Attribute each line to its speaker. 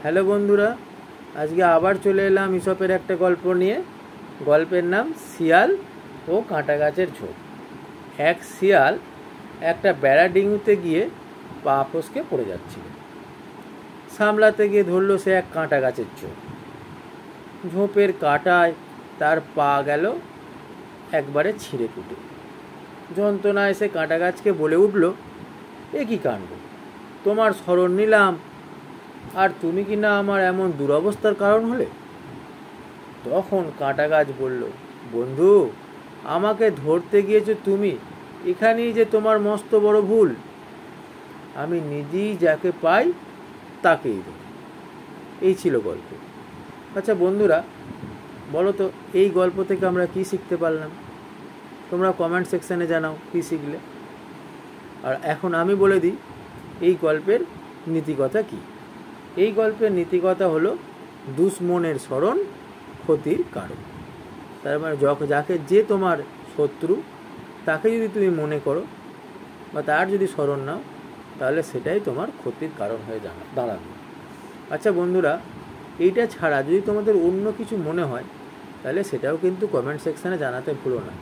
Speaker 1: Hello বন্ধুরা, আজকে আবার চলে এলাম ইসপের একটা গল্প নিয়ে। গল্পের নাম শিয়াল ও কাঁটা গাছের ঝোপ। এক শিয়াল একটা বেড়া ডিঙুতে গিয়ে পা ফসকে পড়ে যাচ্ছিল। সামলাতে গিয়ে ধরল সে এক কাঁটা গাছের ঝোপ। ঝোপের কাঁটায় তার পা গেল একবারে ছিঁড়ে কুটে। যন্ত্রণায় সে কাঁটা গাছকে বলে উঠল, এ কী কাণ্ড, তোমার শরণ নিলাম আর তুমি কি না আমার এমন দুরবস্থার কারণ হলে। তখন কাঁটা গাছ বলল, বন্ধু, আমাকে ধরতে গিয়েছো তুমি, এখানেই যে তোমার মস্ত বড় ভুল। আমি নিজেই যাকে পাই তাকেই ধরি। এই ছিল গল্প। আচ্ছা বন্ধুরা, বলো তো এই গল্প থেকে আমরা কি শিখতে পারলাম? তোমরা কমেন্ট সেকশানে জানাও কি শিখলে। আর এখন আমি বলে দিই এই গল্পের নীতিকথা কী। এই গল্পের নীতিকথা হলো, দুশ্মনের স্মরণ ক্ষতির কারণ। তার মানে যাকে যে তোমার শত্রু তাকে যদি তুমি মনে করো বা তার যদি স্মরণ নাও, তাহলে সেটাই তোমার ক্ষতির কারণ হয়ে দাঁড়াবে। আচ্ছা বন্ধুরা, এইটা ছাড়া যদি তোমাদের অন্য কিছু মনে হয়, তাহলে সেটাও কিন্তু কমেন্ট সেকশানে জানাতে ভুলো না।